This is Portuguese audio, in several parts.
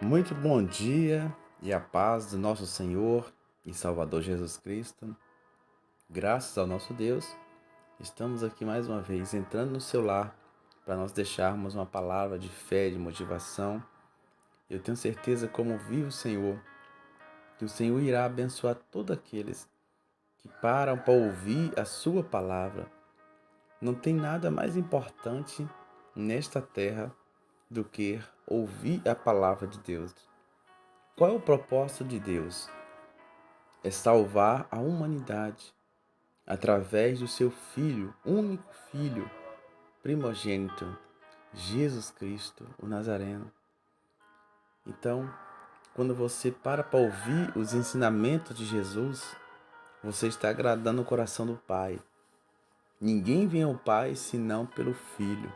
Muito bom dia e a paz do nosso Senhor e Salvador Jesus Cristo. Graças ao nosso Deus, estamos aqui mais uma vez entrando no seu lar para nós deixarmos uma palavra de fé, de motivação. Eu tenho certeza, como vive o Senhor, que o Senhor irá abençoar todos aqueles que param para ouvir a sua palavra. Não tem nada mais importante nesta terra do que ouvir a palavra de Deus. Qual é o propósito de Deus? É salvar a humanidade através do seu Filho, único Filho, primogênito, Jesus Cristo, o Nazareno. Então, quando você para ouvir os ensinamentos de Jesus, você está agradando o coração do Pai. Ninguém vem ao Pai senão pelo Filho.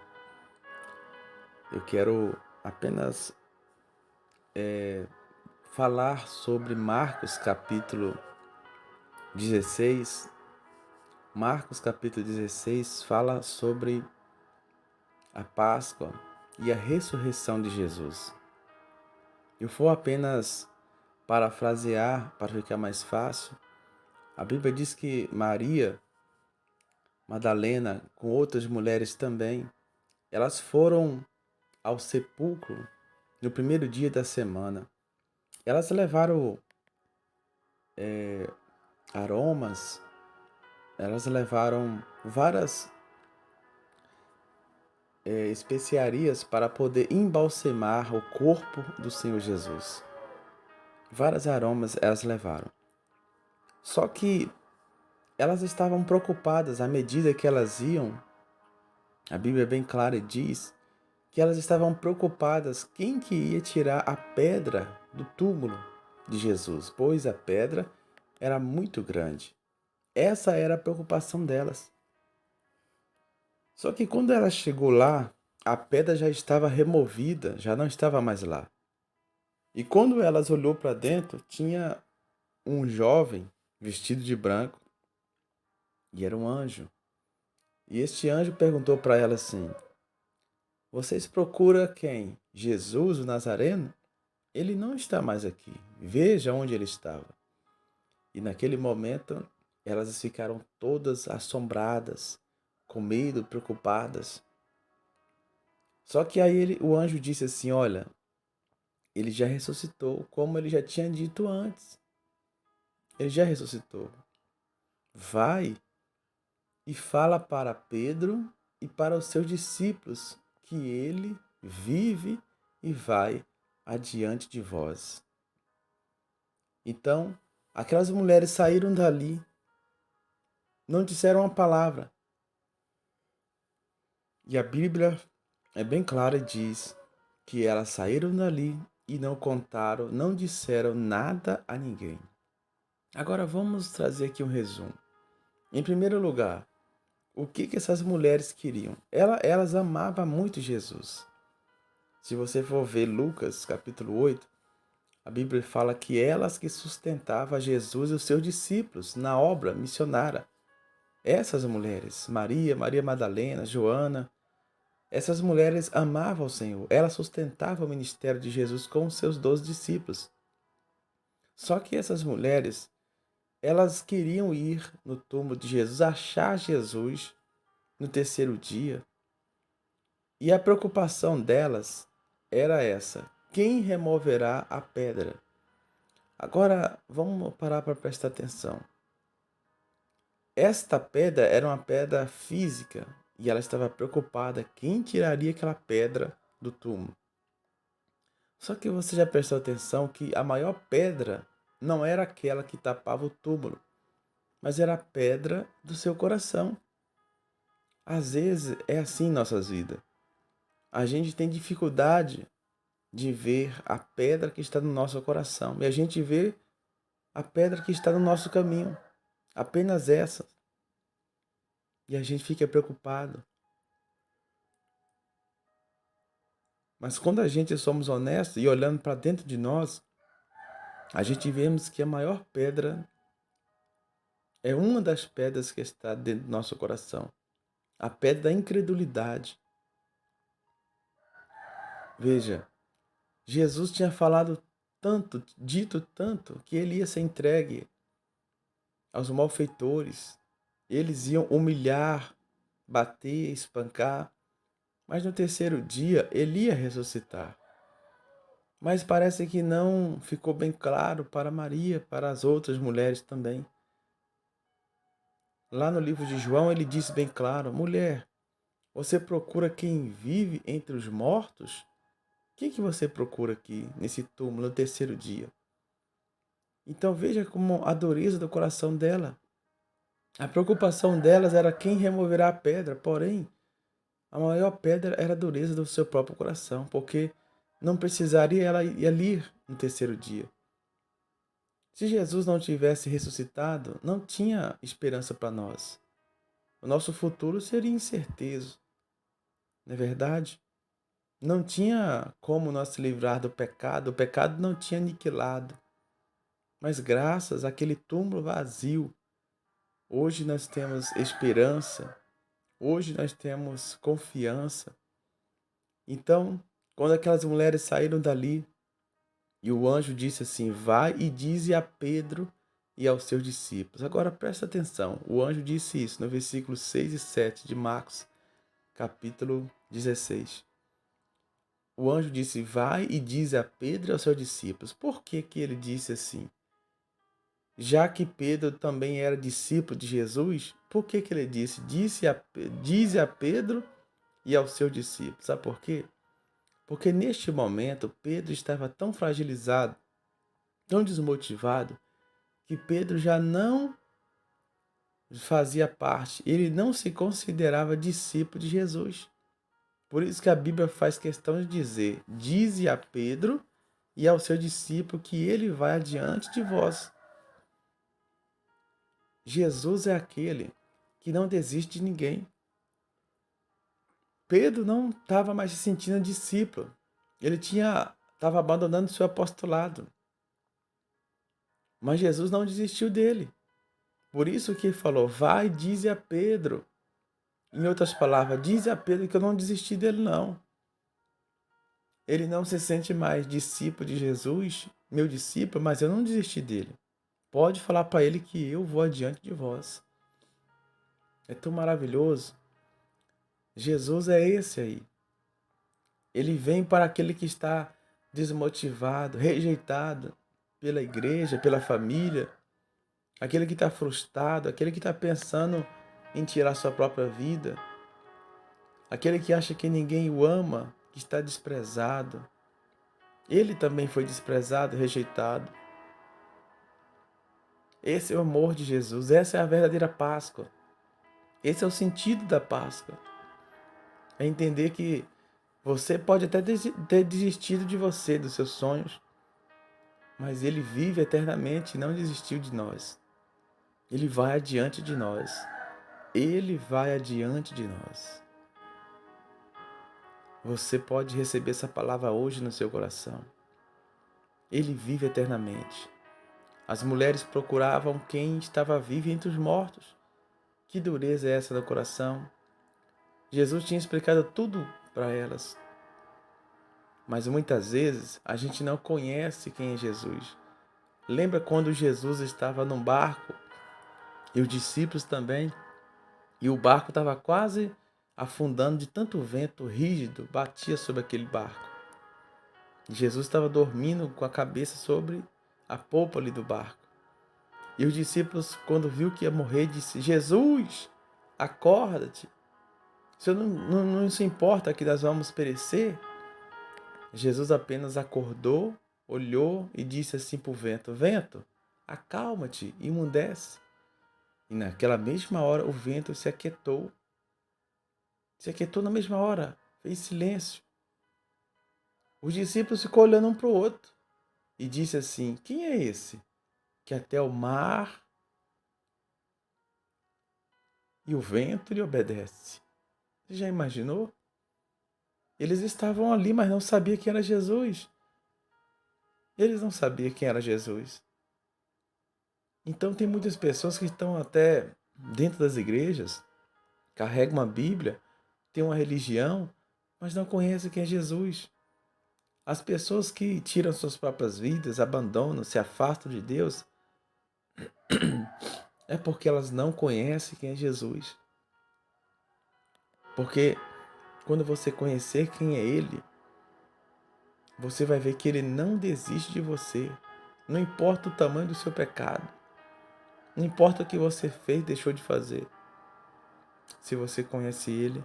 Eu quero apenas falar sobre Marcos capítulo 16. Marcos capítulo 16 fala sobre a Páscoa e a ressurreição de Jesus. Eu vou apenas parafrasear para ficar mais fácil. A Bíblia diz que Maria Madalena, com outras mulheres também, elas foram ao sepulcro no primeiro dia da semana. Elas levaram aromas, elas levaram várias especiarias para poder embalsamar o corpo do Senhor Jesus. Vários aromas elas levaram. Só que elas estavam preocupadas à medida que elas iam. A Bíblia é bem clara e diz que elas estavam preocupadas quem que ia tirar a pedra do túmulo de Jesus, pois a pedra era muito grande. Essa era a preocupação delas. Só que quando ela chegou lá, a pedra já estava removida, já não estava mais lá. E quando elas olhou para dentro, tinha um jovem vestido de branco e era um anjo. E este anjo perguntou para ela assim: Vocês procuram quem? Jesus, o Nazareno? Ele não está mais aqui. Veja onde ele estava. E naquele momento, elas ficaram todas assombradas, com medo, preocupadas. Só que aí o anjo disse assim: Olha, ele já ressuscitou, como ele já tinha dito antes. Ele já ressuscitou. Vai e fala para Pedro e para os seus discípulos que ele vive e vai adiante de vós. Então, aquelas mulheres saíram dali, não disseram uma palavra. E a Bíblia é bem clara e diz que elas saíram dali e não contaram, não disseram nada a ninguém. Agora vamos trazer aqui um resumo. Em primeiro lugar, o que essas mulheres queriam? Elas amavam muito Jesus. Se você for ver Lucas capítulo 8, a Bíblia fala que elas que sustentavam Jesus e os seus discípulos na obra missionária. Essas mulheres, Maria, Maria Madalena, Joana, essas mulheres amavam o Senhor. Elas sustentavam o ministério de Jesus com os seus 12 discípulos. Só que essas mulheres, elas queriam ir no túmulo de Jesus, achar Jesus no terceiro dia. E a preocupação delas era essa: quem removerá a pedra? Agora, vamos parar para prestar atenção. Esta pedra era uma pedra física e ela estava preocupada quem tiraria aquela pedra do túmulo. Só que você já prestou atenção que a maior pedra não era aquela que tapava o túmulo, mas era a pedra do seu coração. Às vezes é assim em nossas vidas. A gente tem dificuldade de ver a pedra que está no nosso coração e a gente vê a pedra que está no nosso caminho, apenas essa. E a gente fica preocupado. Mas quando a gente somos honestos e olhando para dentro de nós, a gente vemos que a maior pedra é uma das pedras que está dentro do nosso coração. A pedra da incredulidade. Veja, Jesus tinha falado tanto, dito tanto, que ele ia ser entregue aos malfeitores. Eles iam humilhar, bater, espancar, mas no terceiro dia ele ia ressuscitar. Mas parece que não ficou bem claro para Maria, para as outras mulheres também. Lá no livro de João ele diz bem claro: mulher, você procura quem vive entre os mortos? Quem que você procura aqui nesse túmulo no terceiro dia? Então veja como a dureza do coração dela. A preocupação delas era quem removerá a pedra, porém, a maior pedra era a dureza do seu próprio coração, porque não precisaria ela ir ali no terceiro dia. Se Jesus não tivesse ressuscitado, não tinha esperança para nós. O nosso futuro seria incertezo, não é verdade? Não tinha como nós se livrar do pecado, o pecado não tinha aniquilado. Mas graças àquele túmulo vazio, hoje nós temos esperança, hoje nós temos confiança. Então, quando aquelas mulheres saíram dali, e o anjo disse assim: vai e dize a Pedro e aos seus discípulos. Agora presta atenção, o anjo disse isso no versículo 6 e 7 de Marcos, capítulo 16. O anjo disse: vai e dize a Pedro e aos seus discípulos. Por que que ele disse assim? Já que Pedro também era discípulo de Jesus, por que que ele disse? Dize a Pedro e aos seus discípulos. Sabe por quê? Porque neste momento Pedro estava tão fragilizado, tão desmotivado, que Pedro já não fazia parte, ele não se considerava discípulo de Jesus. Por isso que a Bíblia faz questão de dizer: dize a Pedro e ao seu discípulo que ele vai adiante de vós. Jesus é aquele que não desiste de ninguém. Pedro não estava mais se sentindo discípulo. Ele estava abandonando seu apostolado. Mas Jesus não desistiu dele. Por isso que ele falou: vai e dize a Pedro. Em outras palavras, dize a Pedro que eu não desisti dele não. Ele não se sente mais discípulo de Jesus, meu discípulo, mas eu não desisti dele. Pode falar para ele que eu vou adiante de vós. É tão maravilhoso. Jesus é esse aí. Ele vem para aquele que está desmotivado, rejeitado pela igreja, pela família, aquele que está frustrado, aquele que está pensando em tirar sua própria vida, aquele que acha que ninguém o ama, que está desprezado. Ele também foi desprezado, rejeitado. Esse é o amor de Jesus, essa é a verdadeira Páscoa. Esse é o sentido da Páscoa. É entender que você pode até ter desistido de você, dos seus sonhos, mas Ele vive eternamente e não desistiu de nós. Ele vai adiante de nós. Ele vai adiante de nós. Você pode receber essa palavra hoje no seu coração. Ele vive eternamente. As mulheres procuravam quem estava vivo entre os mortos. Que dureza é essa do coração? Jesus tinha explicado tudo para elas. Mas muitas vezes a gente não conhece quem é Jesus. Lembra quando Jesus estava num barco e os discípulos também, e o barco estava quase afundando de tanto vento rígido batia sobre aquele barco. Jesus estava dormindo com a cabeça sobre a polpa ali do barco. E os discípulos, quando viu que ia morrer, disse: Jesus, acorda-te. O Senhor não se importa que nós vamos perecer? Jesus apenas acordou, olhou e disse assim para o vento: vento, acalma-te, emudece. E naquela mesma hora o vento se aquietou. Se aquietou na mesma hora, fez silêncio. Os discípulos ficou olhando um para o outro e disse assim: quem é esse que até o mar e o vento lhe obedece? Você já imaginou? Eles estavam ali, mas não sabiam quem era Jesus. Eles não sabiam quem era Jesus. Então tem muitas pessoas que estão até dentro das igrejas, carregam uma Bíblia, têm uma religião, mas não conhecem quem é Jesus. As pessoas que tiram suas próprias vidas, abandonam, se afastam de Deus, é porque elas não conhecem quem é Jesus. Porque quando você conhecer quem é Ele, você vai ver que Ele não desiste de você. Não importa o tamanho do seu pecado. Não importa o que você fez, deixou de fazer. Se você conhece Ele,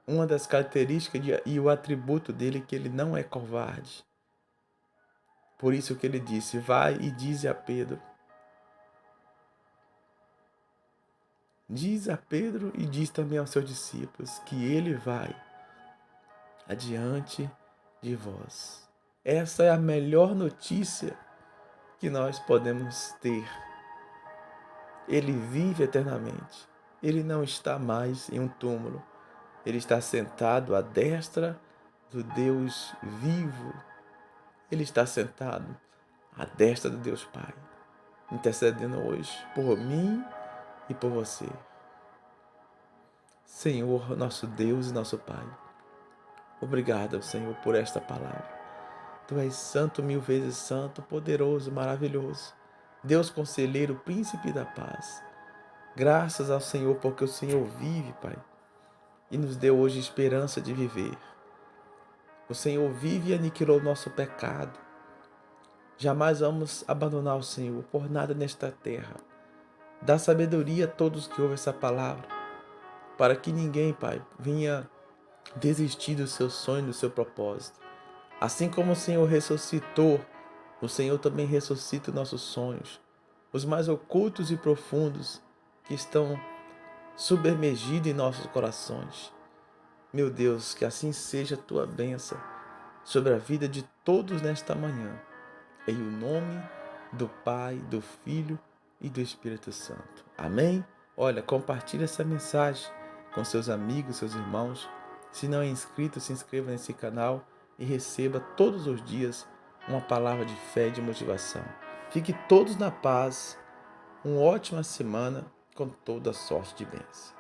uma das características e o atributo dele é que Ele não é covarde. Por isso que Ele disse, vai e dize a Pedro. Diz a Pedro e diz também aos seus discípulos que Ele vai adiante de vós. Essa é a melhor notícia que nós podemos ter. Ele vive eternamente. Ele não está mais em um túmulo. Ele está sentado à destra do Deus vivo. Ele está sentado à destra do Deus Pai, intercedendo hoje por mim e por você. Senhor, nosso Deus e nosso Pai, obrigado, Senhor, por esta palavra. Tu és santo, mil vezes santo, poderoso, maravilhoso. Deus conselheiro, príncipe da paz. Graças ao Senhor, porque o Senhor vive, Pai, e nos deu hoje esperança de viver. O Senhor vive e aniquilou o nosso pecado. Jamais vamos abandonar o Senhor por nada nesta terra. Dá sabedoria a todos que ouvem essa palavra, para que ninguém, Pai, venha desistir do seu sonho, do seu propósito. Assim como o Senhor ressuscitou, o Senhor também ressuscita os nossos sonhos, os mais ocultos e profundos que estão submergidos em nossos corações. Meu Deus, que assim seja a tua bênção sobre a vida de todos nesta manhã. Em o nome do Pai, do Filho e do Espírito Santo. Amém? Olha, compartilhe essa mensagem com seus amigos, seus irmãos. Se não é inscrito, se inscreva nesse canal e receba todos os dias uma palavra de fé e de motivação. Fique todos na paz. Uma ótima semana com toda sorte de bênção.